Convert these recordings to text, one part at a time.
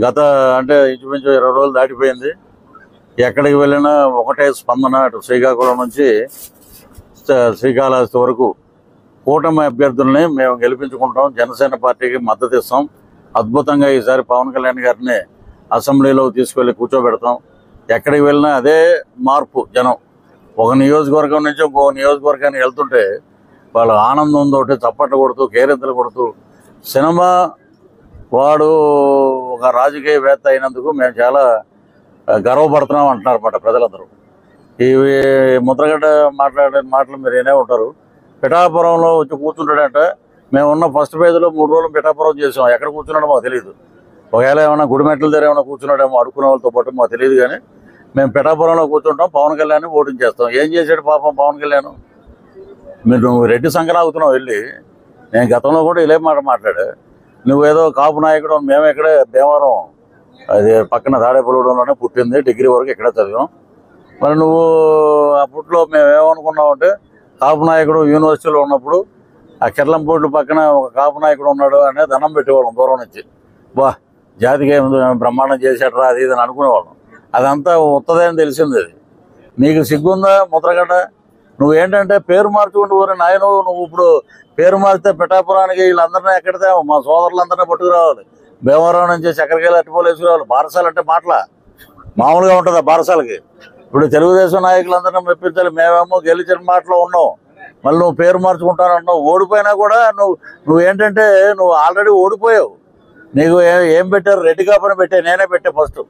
గత అంటే ఇంచుమించు 20 రోజులు దాటిపోయింది. ఎక్కడికి వెళ్ళినా ఒకటే స్పందన. అటు శ్రీకాకుళం నుంచి శ్రీకాళహస్తి వరకు కూటమి అభ్యర్థుల్ని మేము గెలిపించుకుంటాం, జనసేన పార్టీకి మద్దతు ఇస్తాం, అద్భుతంగా ఈసారి పవన్ కళ్యాణ్ గారిని అసెంబ్లీలో తీసుకెళ్లి కూర్చోబెడతాం. ఎక్కడికి వెళ్ళినా అదే మార్పు. జనం ఒక నియోజకవర్గం నుంచి ఇంకో నియోజకవర్గానికి వెళ్తుంటే వాళ్ళ ఆనందంతో చప్పట్లు కొడుతూ కేరింతలు కొడుతూ సినిమా వాడు ఒక రాజకీయవేత్త అయినందుకు మేము చాలా గర్వపడుతున్నాం అంటున్నారు అన్నమాట ప్రజలందరూ. ఇవి ముద్రగడ్డ మాట్లాడే మాటలు మీరు ఏనే ఉంటారు. పిఠాపురంలో వచ్చి కూర్చుంటాడంట. మేము ఉన్న ఫస్ట్ పేజీలో 3 రోజులు పిఠాపురం చేసాం. ఎక్కడ కూర్చున్నాడో మాకు తెలియదు. ఒకవేళ ఏమైనా గుడిమెట్ల దగ్గర ఏమైనా కూర్చున్నాడేమో అడుక్కునే వాళ్ళతో పాటు మాకు తెలియదు. కానీ మేము పిఠాపురంలో కూర్చుంటాం, పవన్ కళ్యాణ్ ఓటింగ్ చేస్తాం. ఏం చేశాడు పాపం పవన్ కళ్యాణ్? నువ్వు రెడ్డి సంకరాగుతున్నావు వెళ్ళి. నేను గతంలో కూడా ఇలే మాట మాట్లాడా. నువ్వేదో కాపు నాయకుడు. మేము ఇక్కడే భీమవరం అది పక్కన తాడేపల్లిగూడెంలోనే పుట్టింది, డిగ్రీ వరకు ఇక్కడే చదివాం. మరి నువ్వు అప్పట్లో మేము ఏమనుకున్నామంటే కాపు నాయకుడు యూనివర్సిటీలో ఉన్నప్పుడు ఆ కిర్లంపూడి పక్కన ఒక కాపు నాయకుడు ఉన్నాడు అనే దండం పెట్టేవాళ్ళం దూరం నుంచి. బా జాతికి బ్రహ్మాండం చేసేట్రా అది ఇది అని అనుకునేవాళ్ళం. అదంతా ఉత్తదే అని తెలిసింది. అది నీకు సిగ్గుందా ముద్రగడ్డ? నువ్వేంటంటే పేరు మార్చుకుంటూ ఊరే నాయన. నువ్వు ఇప్పుడు పేరు మారితే పిఠాపురానికి వీళ్ళందరినీ ఎక్కడితే మా సోదరులందరినీ పట్టుకురావాలి. భీమవరం నుంచి చక్కెరకాయలు అట్టుపోలు వేసుకురావాలి. బారసాలు అంటే మాటలా మామూలుగా ఉంటుందా బారసాలకి? ఇప్పుడు తెలుగుదేశం నాయకులందరినీ మెప్పించాలి. మేమేమో గెలిచిన మాటలో ఉన్నావు, మళ్ళీ నువ్వు పేరు మార్చుకుంటానన్నావు. ఓడిపోయినా కూడా నువ్వేంటంటే నువ్వు ఆల్రెడీ ఓడిపోయావు. నీకు ఏం పెట్టారు? రెడ్డి కాపని పెట్టే. నేనే పెట్టే ఫస్ట్.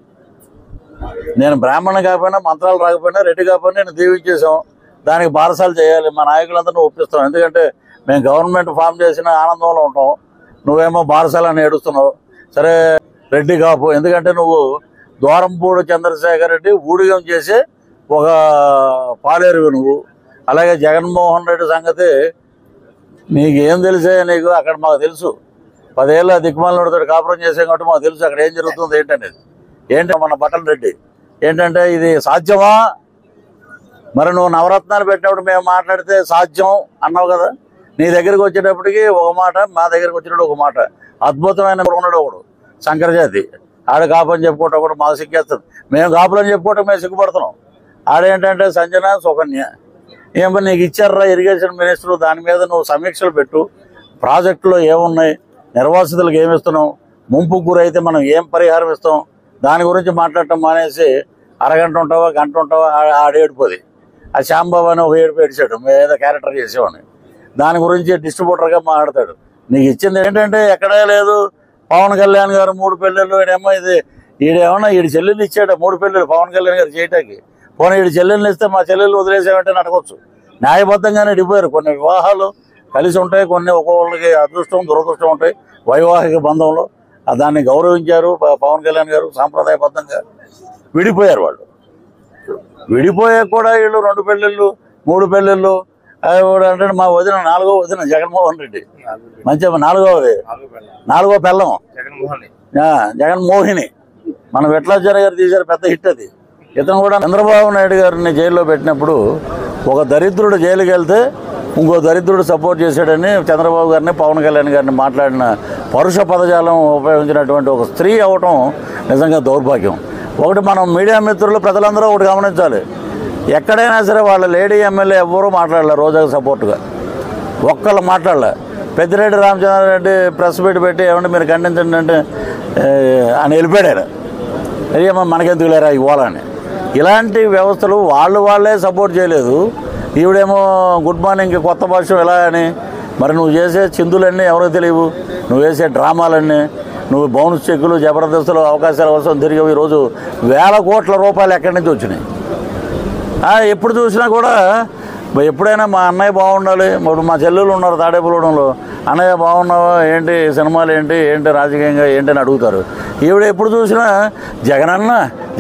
నేను బ్రాహ్మణ కాకపోయినా మంత్రాలు రాకపోయినా రెడ్డి కాపని నేను దీవించేసాం. దానికి బారసాలు చేయాలి. మా నాయకులందరినీ ఒప్పిస్తాం. ఎందుకంటే మేము గవర్నమెంట్ ఫామ్ చేసిన ఆనందంలో ఉంటాం. నువ్వేమో బారసాలని ఏడుస్తున్నావు. సరే రెడ్డి కాపు. ఎందుకంటే నువ్వు ద్వారంపూడి చంద్రశేఖర్ రెడ్డి ఊడిగం చేసి ఒక పాలేరువి నువ్వు. అలాగే జగన్మోహన్ రెడ్డి సంగతి నీకేం తెలిసే? నీకు అక్కడ మాకు తెలుసు. 10 ఏళ్ళ దిక్కుమాలతో కాపురం చేసాం కాబట్టి మాకు తెలుసు అక్కడ ఏం జరుగుతుంది ఏంటనేది. ఏంటి మన బట్టల రెడ్డి ఏంటంటే ఇది సాధ్యమా? మరి నువ్వు నవరత్నాలు పెట్టినప్పుడు మేము మాట్లాడితే సాధ్యం అన్నావు కదా. నీ దగ్గరికి వచ్చేటప్పటికి ఒక మాట, మా దగ్గరికి వచ్చినప్పుడు ఒక మాట. అద్భుతమైన ఉన్నాడు ఒకడు శంకరజాతి. ఆడ కాపని చెప్పుకోవటం కూడా మాకు సిగ్గేస్తుంది. మేము కాపులని చెప్పుకోవటం మేము సిగ్గుపడుతున్నాం. ఆడేంటంటే సంజన సుకన్య ఏమో నీకు ఇచ్చారా ఇరిగేషన్ మినిస్టర్, దాని మీద నువ్వు సమీక్షలు పెట్టు. ప్రాజెక్టులో ఏమున్నాయి, నిర్వాసితులకు ఏమి ఇస్తున్నాం, ముంపుకు గురైతే మనం ఏం పరిహారం ఇస్తాం, దాని గురించి మాట్లాడటం మానేసి అరగంట ఉంటావా గంట ఉంటావా ఆడేడిపోది. ఆ శ్యాంబాబు అని ఒక ఏడుపు ఏడిచాడు, మేము ఏదో క్యారెక్టర్ చేసేవాడిని. దాని గురించి డిస్ట్రిబ్యూటర్గా మాట్లాడతాడు. నీకు ఇచ్చింది ఏంటంటే ఎక్కడే లేదు. పవన్ కళ్యాణ్ గారు 3 పెళ్ళిళ్ళు. ఈడేమో ఈడేమన్నా ఈడి చెల్లెళ్ళు ఇచ్చాడు 3 పెళ్ళిళ్ళు పవన్ కళ్యాణ్ గారు చేయటానికి. పోనీ ఈడి చెల్లెళ్ళు ఇస్తే మా చెల్లెళ్ళు వదిలేసామంటే నడకొచ్చు. న్యాయబద్ధంగానే ఇడిపోయారు. కొన్ని వివాహాలు కలిసి ఉంటాయి, కొన్ని ఒక్కొక్కరికి అదృష్టం దురదృష్టం ఉంటాయి వైవాహిక బంధంలో. దాన్ని గౌరవించారు పవన్ కళ్యాణ్ గారు. సాంప్రదాయబద్ధంగా విడిపోయారు వాళ్ళు. విడిపోయాక కూడా వీళ్ళు 2 పెళ్ళిళ్ళు 3 పెళ్ళిళ్ళు అంటే మా వదిన 4వ వదిన జగన్మోహన్ రెడ్డి. మంచిగా 4వ పెళ్ళం జగన్మోహిని. మన విఠలాచార్య గారు తీశారు, పెద్ద హిట్ అది. ఇతను కూడా చంద్రబాబు నాయుడు గారిని జైల్లో పెట్టినప్పుడు ఒక దరిద్రుడు జైలుకి వెళ్తే ఇంకో దరిద్రుడు సపోర్ట్ చేశాడని చంద్రబాబు గారిని పవన్ కళ్యాణ్ గారిని మాట్లాడిన పరుష పదజాలం ఉపయోగించినటువంటి ఒక స్త్రీ అవటం నిజంగా దౌర్భాగ్యం. ఒకటి మనం మీడియా మిత్రులు ప్రజలందరూ ఒకటి గమనించాలి. ఎక్కడైనా సరే వాళ్ళ లేడీ ఎమ్మెల్యే ఎవ్వరూ మాట్లాడలేరు రోజాకు సపోర్టుగా. ఒక్కళ్ళు మాట్లాడలే. పెద్దిరెడ్డి రామచంద్రారెడ్డి ప్రెస్ పెట్టి ఏమంటే మీరు ఖండించండి అంటే అని వెళ్ళిపోయాడు. అయ్యమ్మ మనకెందుకు లేరా ఇవ్వాలని. ఇలాంటి వ్యవస్థలు వాళ్ళే సపోర్ట్ చేయలేదు. ఈవిడేమో గుడ్ మార్నింగ్కి కొత్త భాష ఎలా అని. మరి నువ్వు చేసే చిందులన్నీ ఎవరో తెలియవు, నువ్వు వేసే డ్రామాలన్నీ, నువ్వు బౌన్స్ చెక్కులు జబర్దస్తులు అవకాశాల కోసం తిరిగి ఈరోజు వేల కోట్ల రూపాయలు ఎక్కడి నుంచి వచ్చినాయి. ఎప్పుడు చూసినా కూడా ఎప్పుడైనా మా అన్నయ్య బాగుండాలి. ఇప్పుడు మా చెల్లెలు ఉన్నారు తాడేపల్లిగూడెంలో, అన్నయ్య బాగున్నావా ఏంటి, సినిమాలు ఏంటి రాజకీయంగా ఏంటి అని అడుగుతారు. ఈవిడ ఎప్పుడు చూసినా జగనన్న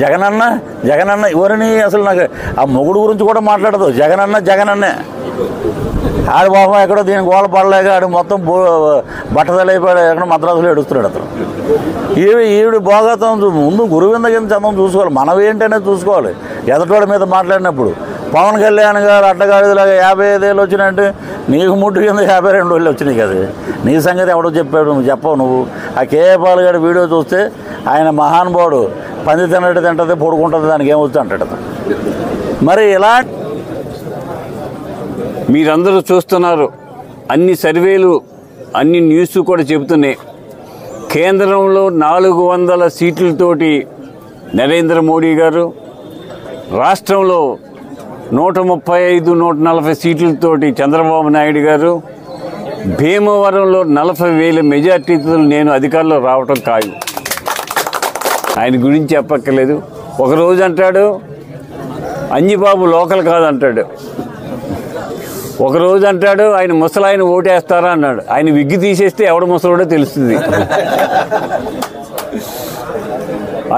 జగనన్న జగనన్న. ఎవరిని అసలు నాకు ఆ మొగుడు గురించి కూడా మాట్లాడదు. జగనన్నే. ఆడి బాబా ఎక్కడో దీని గోల పడలేక ఆడు మొత్తం బట్టదలైపోయాడు. ఎక్కడ మద్రాసులో ఏడుస్తున్నాడు అతను. ఈవిడ భోగతం ముందు గురువింద కింద చందం చూసుకోవాలి. మనవేంటనేది చూసుకోవాలి. ఎదటోడి మీద మాట్లాడినప్పుడు పవన్ కళ్యాణ్ గారు అడ్డగాడిలాగా 55 ఏళ్ళు వచ్చినాయంటే నీకు ముట్టు కింద 52 వేలు వచ్చినాయి కదా. నీ సంగతి ఎవడో చెప్పాడు, నువ్వు చెప్పవు. నువ్వు ఆ కేఏ పాల్ గారి వీడియో చూస్తే ఆయన మహానుభావుడు, పంది తిన్నట్టు తింటుంది, పడుకుంటుంది, దానికి ఏమవుతుంది అంటాడు. మరి ఇలా మీరందరూ చూస్తున్నారు, అన్ని సర్వేలు అన్ని న్యూస్ కూడా చెబుతున్నాయి. కేంద్రంలో 400 సీట్లతోటి నరేంద్ర మోడీ గారు, రాష్ట్రంలో 135, 140 సీట్లతోటి చంద్రబాబు నాయుడు గారు, భీమవరంలో 40,000 మెజార్టీతో నేను అధికారంలో రావటం ఖాయం. ఆయన గురించి చెప్పక్కర్లేదు. ఒకరోజు అంటాడు అంజిబాబు లోకల్ కాదంటాడు, ఒకరోజు అంటాడు ఆయన ముసలాయన ఓటేస్తారా అన్నాడు. ఆయన విగ్గి తీసేస్తే ఎవడ ముసలోడో తెలుస్తుంది.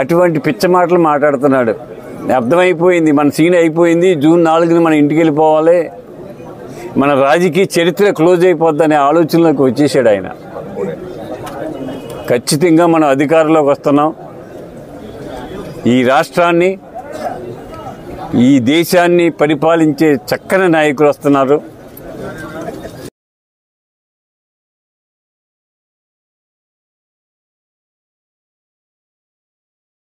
అటువంటి పిచ్చ మాటలు మాట్లాడుతున్నాడు. అర్థమైపోయింది, మన సీన్ అయిపోయింది. జూన్ 4న మన ఇంటికి వెళ్ళిపోవాలి, మన రాజకీయ చరిత్ర క్లోజ్ అయిపోద్దనే ఆలోచనలోకి వచ్చేసాడు ఆయన. ఖచ్చితంగా మనం అధికారంలోకి వస్తున్నాం. ఈ రాష్ట్రాన్ని, ఈ దేశాన్ని పరిపాలించే చక్కని నాయకులు వస్తున్నారు.